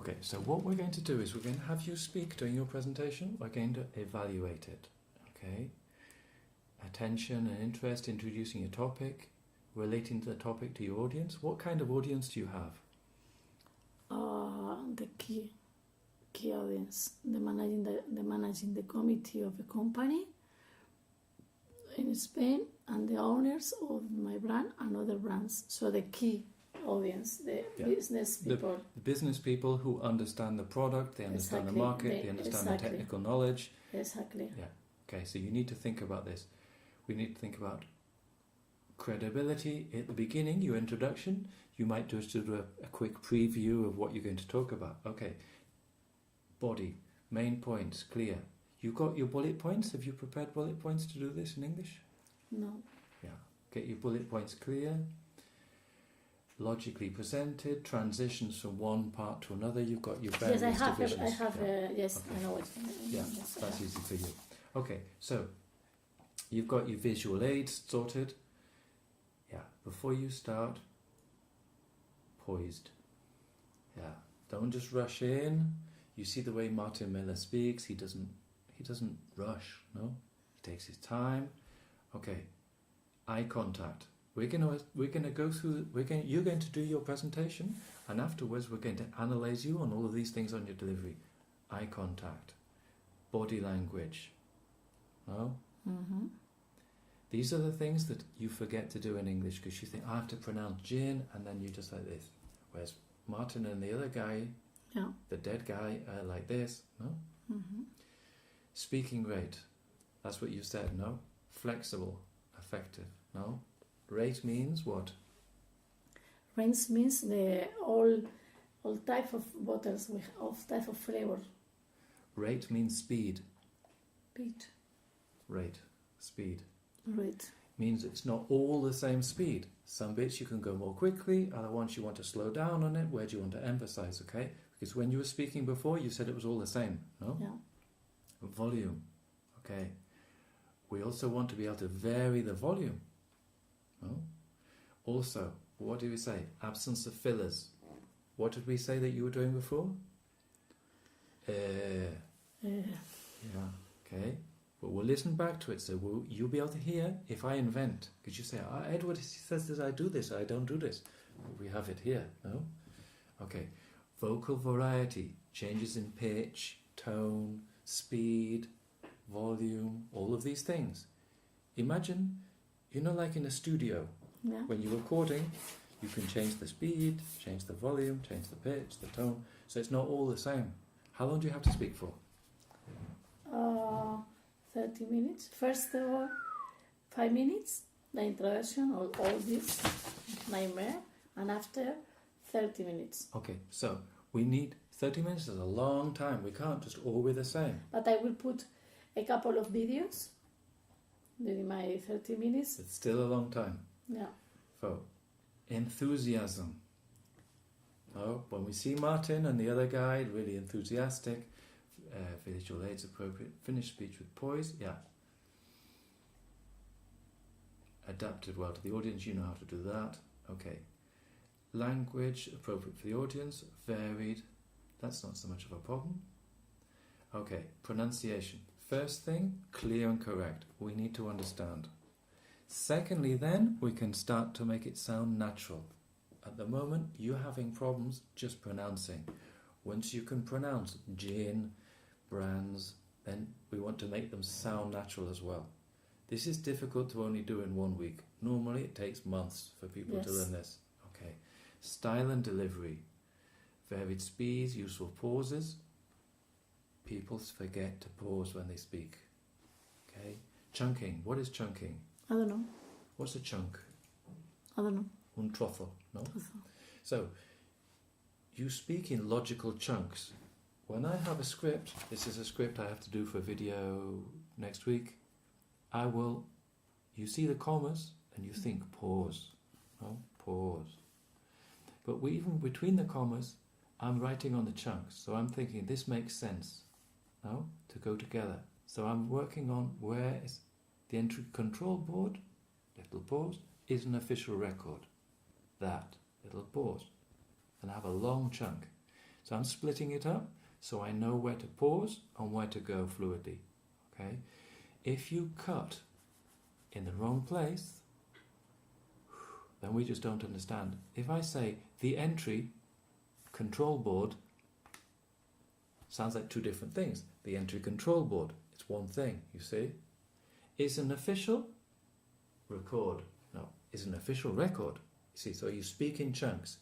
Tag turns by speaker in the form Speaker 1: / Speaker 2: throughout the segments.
Speaker 1: Okay, so what we're going to do is we're going to have you speak during your presentation. We're going to evaluate it. Okay? Attention and interest, introducing your topic, relating the topic to your audience. What kind of audience do you have?
Speaker 2: The key audience, the managing the committee of a company in Spain, and the owners of my brand and other brands. So the key audience, the business people.
Speaker 1: The business people who understand the product, they understand the market, they understand the technical knowledge.
Speaker 2: Exactly.
Speaker 1: Yeah. Okay, so you need to think about this. We need to think about credibility at the beginning, your introduction. You might just do a quick preview of what you're going to talk about. Okay. Body, main points, clear. You got your bullet points? Have you prepared bullet points to do this in English?
Speaker 2: No.
Speaker 1: Yeah. Get your bullet points clear. Logically presented, transitions from one part to another. You've got your various divisions.
Speaker 2: I have. Yes,
Speaker 1: okay.
Speaker 2: I know what you mean.
Speaker 1: Yeah,
Speaker 2: yes,
Speaker 1: that's easy for you. Okay, so you've got your visual aids sorted. Yeah, before you start, poised. Yeah, don't just rush in. You see the way Martin Miller speaks. He doesn't rush. No, he takes his time. Okay, eye contact. You're going to do your presentation, and afterwards we're going to analyze you on all of these things on your delivery. Eye contact, body language. No?
Speaker 2: Mm-hmm.
Speaker 1: These are the things that you forget to do in English because you think, I have to pronounce gin, and then you just like this. Whereas Martin and the other guy, the dead guy, are like this. No?
Speaker 2: Mm-hmm. Speaking
Speaker 1: rate. That's what you said, no? Flexible, effective, no? Rate means what?
Speaker 2: Range means the all type of bottles of type of flavor.
Speaker 1: Rate means speed.
Speaker 2: Speed.
Speaker 1: Rate. Speed.
Speaker 2: Rate.
Speaker 1: Means it's not all the same speed. Some bits you can go more quickly, other ones you want to slow down on it. Where do you want to emphasize, okay? Because when you were speaking before, you said it was all the same, no?
Speaker 2: Yeah.
Speaker 1: Volume. Okay. We also want to be able to vary the volume. No? Also, what do we say? Absence of fillers. What did we say that you were doing before? Yeah, okay. But we'll listen back to it, so you'll be able to hear if I invent. Because you say, Edward says that I do this, I don't do this. We have it here, no? Okay. Vocal variety, changes in pitch, tone, speed, volume, all of these things. Imagine, like in a studio, when you're recording, you can change the speed, change the volume, change the pitch, the tone, so it's not all the same. How long do you have to speak for?
Speaker 2: 30 minutes. First 5 minutes, the introduction, all this nightmare, and after 30 minutes.
Speaker 1: Okay, so we need 30 minutes is a long time. We can't just all be the same.
Speaker 2: But I will put a couple of videos during my 30 minutes.
Speaker 1: It's still a long time.
Speaker 2: Yeah.
Speaker 1: So, enthusiasm. Oh, when we see Martin and the other guy, really enthusiastic, visual aids appropriate, finish speech with poise, yeah. Adapted well to the audience, you know how to do that, okay. Language, appropriate for the audience, varied, that's not so much of a problem. Okay, pronunciation. First thing, clear and correct. We need to understand. Secondly, then, we can start to make it sound natural. At the moment, you're having problems just pronouncing. Once you can pronounce gin, brands, then we want to make them sound natural as well. This is difficult to only do in 1 week. Normally, it takes months for people to learn this. Okay. Style and delivery. Varied speeds, useful pauses. People forget to pause when they speak. Okay. Chunking. What is chunking?
Speaker 2: I don't know.
Speaker 1: What's a chunk?
Speaker 2: I don't know.
Speaker 1: Un trozo, no?
Speaker 2: Trozo.
Speaker 1: So, you speak in logical chunks. When I have a script, this is a script I have to do for a video next week, you see the commas and you think pause, no? Pause. But even between the commas, I'm writing on the chunks, so I'm thinking this makes sense, no? To go together. So I'm working on where is the entry control board, little pause, is an official record. That, little pause. And I have a long chunk. So I'm splitting it up so I know where to pause and where to go fluidly. Okay? If you cut in the wrong place, then we just don't understand. If I say the entry control board, sounds like two different things. The entry control board, it's one thing, you see. Is an official record? No, is an official record. You see, so you speak in chunks.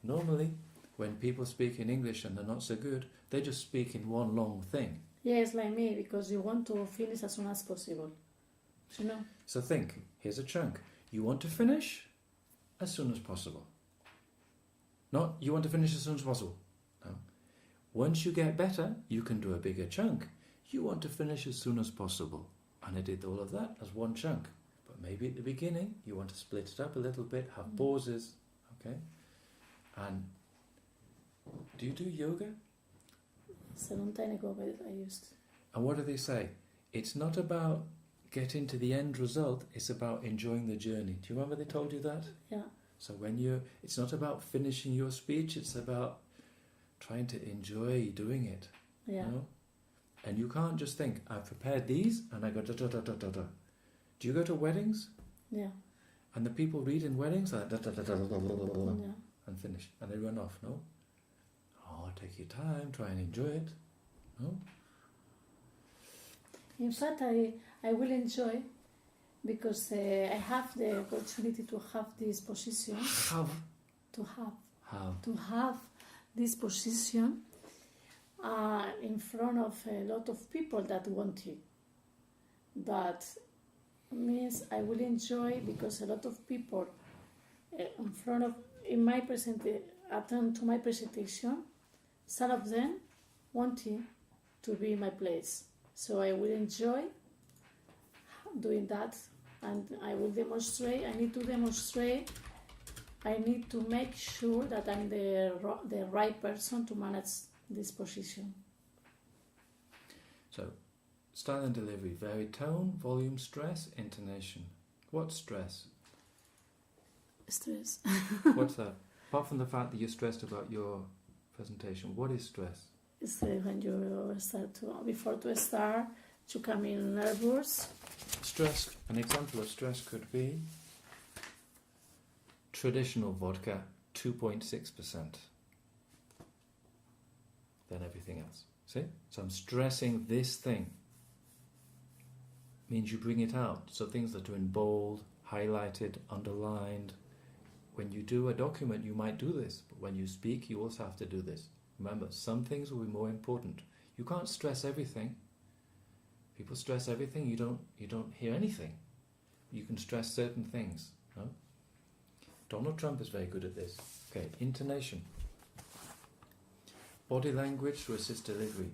Speaker 1: Normally, when people speak in English and they're not so good, they just speak in one long thing.
Speaker 2: Yes, like me, because you want to finish as soon as possible. You know?
Speaker 1: So think, here's a chunk. You want to finish as soon as possible. Not, you want to finish as soon as possible. No. Once you get better, you can do a bigger chunk. You want to finish as soon as possible. And I did all of that as one chunk. But maybe at the beginning, you want to split it up a little bit, have pauses, okay? And do you do yoga?
Speaker 2: It's a long time ago, but I used.
Speaker 1: And what do they say? It's not about getting to the end result, it's about enjoying the journey. Do you remember they told you that?
Speaker 2: Yeah.
Speaker 1: So it's not about finishing your speech, it's about trying to enjoy doing it.
Speaker 2: Yeah.
Speaker 1: You know? And you can't just think, I've prepared these and I go da da da da da da. Do you go to weddings?
Speaker 2: Yeah.
Speaker 1: And the people read in weddings like da da da da da da da da
Speaker 2: Yeah.
Speaker 1: and finish. And they run off, no? Oh, take your time, try and enjoy it. No?
Speaker 2: In fact, I will enjoy because I have the opportunity to have this position. To have this position in front of a lot of people that want you. That means I will enjoy because a lot of people attend to my presentation. Some of them wanting to be in my place. So I will enjoy doing that, and I will demonstrate. I need to make sure that I'm the right person to manage this position.
Speaker 1: So, style and delivery, vary tone, volume, stress, intonation. What's stress?
Speaker 2: Stress.
Speaker 1: What's that? Apart from the fact that you're stressed about your presentation, what is stress?
Speaker 2: It's when you start before to start, you come in nervous.
Speaker 1: Stress, an example of stress could be traditional vodka, 2.6%. Then everything else. See? So I'm stressing this thing. Means you bring it out. So things that are in bold, highlighted, underlined. When you do a document, you might do this. But when you speak, you also have to do this. Remember, some things will be more important. You can't stress everything. People stress everything, you don't hear anything. You can stress certain things. No? Donald Trump is very good at this. Okay, intonation. Body language to assist delivery.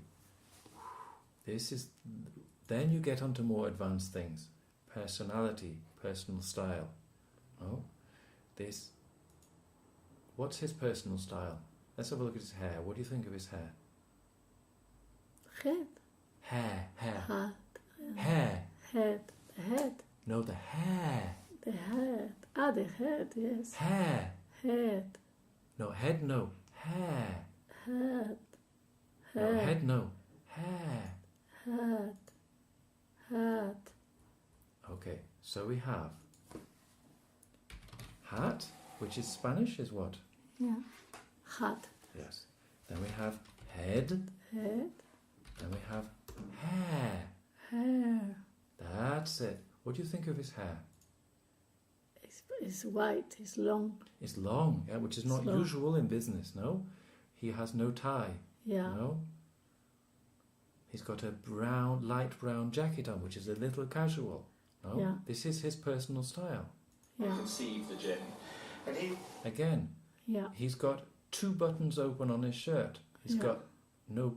Speaker 1: Then you get onto more advanced things. Personality, personal style. No? What's his personal style? Let's have a look at his hair. What do you think of his hair?
Speaker 2: Head.
Speaker 1: Hair.
Speaker 2: Head.
Speaker 1: Hair.
Speaker 2: Head. The head.
Speaker 1: No, the hair.
Speaker 2: The head. The head, yes.
Speaker 1: Hair.
Speaker 2: Head.
Speaker 1: No, head, no. Hair.
Speaker 2: Head.
Speaker 1: No, head, no. Hair.
Speaker 2: Head.
Speaker 1: Okay, so we have hat, which is Spanish, is what?
Speaker 2: Yeah. Hat.
Speaker 1: Yes. Then we have head.
Speaker 2: Head.
Speaker 1: Then we have hair.
Speaker 2: Hair.
Speaker 1: That's it. What do you think of his hair?
Speaker 2: It's white. It's long.
Speaker 1: It's long, yeah, which is not usual in business, no? He has no tie.
Speaker 2: Yeah.
Speaker 1: No? He's got a light brown jacket on, which is a little casual. No?
Speaker 2: Yeah.
Speaker 1: This is his personal style.
Speaker 2: Yeah.
Speaker 3: Conceive the journey. And
Speaker 1: Again,
Speaker 2: Yeah.
Speaker 1: he's got 2 buttons open on his shirt. He's got no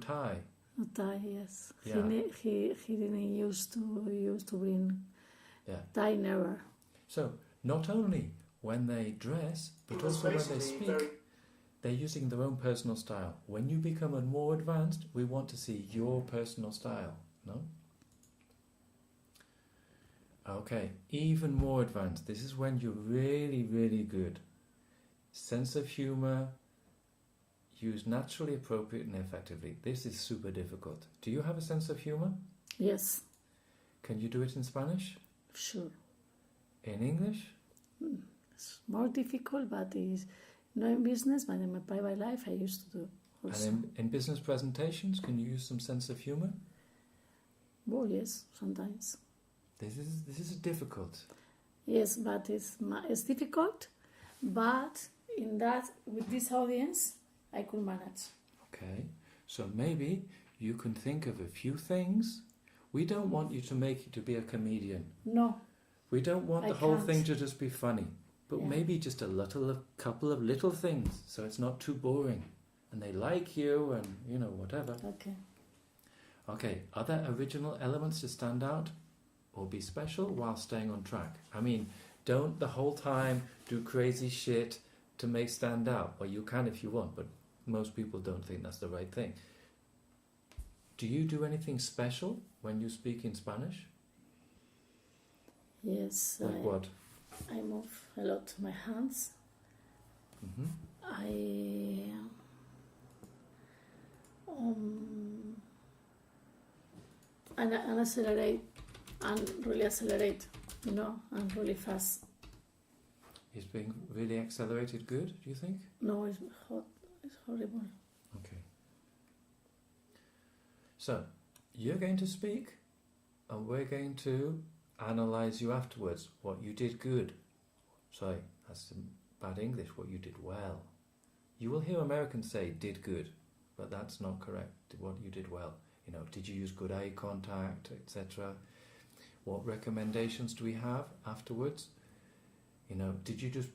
Speaker 1: tie.
Speaker 2: No tie, yes.
Speaker 1: Yeah.
Speaker 2: He didn't used to bring tie never.
Speaker 1: So, not only when they dress, but also when they speak, they're using their own personal style. When you become more advanced, we want to see your personal style, no? Okay, even more advanced. This is when you're really, really good. Sense of humour. Use naturally, appropriate and effectively. This is super difficult. Do you have a sense of humor?
Speaker 2: Yes,
Speaker 1: Can you do it in Spanish?
Speaker 2: sure.
Speaker 1: In English?
Speaker 2: It's more difficult, but it's not in business, but in my private life I used to do also.
Speaker 1: And in business presentations, can you use some sense of humor?
Speaker 2: Oh, yes, sometimes.
Speaker 1: This is difficult.
Speaker 2: Yes, but it's difficult, but with this audience, I could manage.
Speaker 1: Okay, so maybe you can think of a few things. We don't want you to make it to be a comedian.
Speaker 2: No,
Speaker 1: We don't want
Speaker 2: I
Speaker 1: the whole
Speaker 2: can't.
Speaker 1: thing to just be funny, but
Speaker 2: Yeah.
Speaker 1: maybe just a couple of little things, so it's not too boring, and they like you, and whatever.
Speaker 2: okay.
Speaker 1: Okay, are there original elements to stand out or be special while staying on track? I mean, don't the whole time do crazy shit to make stand out. Well, you can if you want, but most people don't think that's the right thing. Do you do anything special when you speak in Spanish?
Speaker 2: Yes,
Speaker 1: Like what?
Speaker 2: I move a lot my hands.
Speaker 1: Hmm.
Speaker 2: I and accelerate and really accelerate, and really fast.
Speaker 1: Is being really accelerated good, do you think?
Speaker 2: No, it's hot. It's horrible.
Speaker 1: Okay. So, you're going to speak, and we're going to analyse you afterwards. What you did good. Sorry, that's some bad English. What you did well. You will hear Americans say did good, but that's not correct. What you did well. Did you use good eye contact, etc.? What recommendations do we have afterwards? Did you just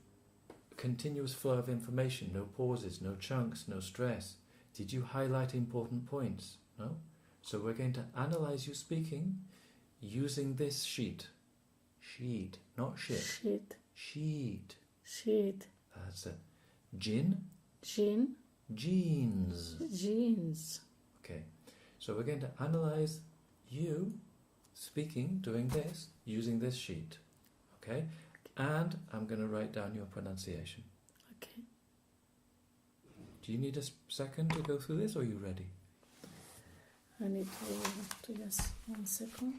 Speaker 1: continuous flow of information, no pauses, no chunks, no stress? Did you highlight important points? No? So we're going to analyse you speaking using this sheet. Sheet, not shit.
Speaker 2: Shit.
Speaker 1: Sheet.
Speaker 2: Shit.
Speaker 1: That's it. Gin.
Speaker 2: Jean.
Speaker 1: Jeans.
Speaker 2: Jeans.
Speaker 1: Okay. So we're going to analyse you speaking, doing this, using this sheet. Okay? And I'm going to write down your pronunciation.
Speaker 2: Okay.
Speaker 1: Do you need a second to go through this, or are you ready?
Speaker 2: I need to just 1 second.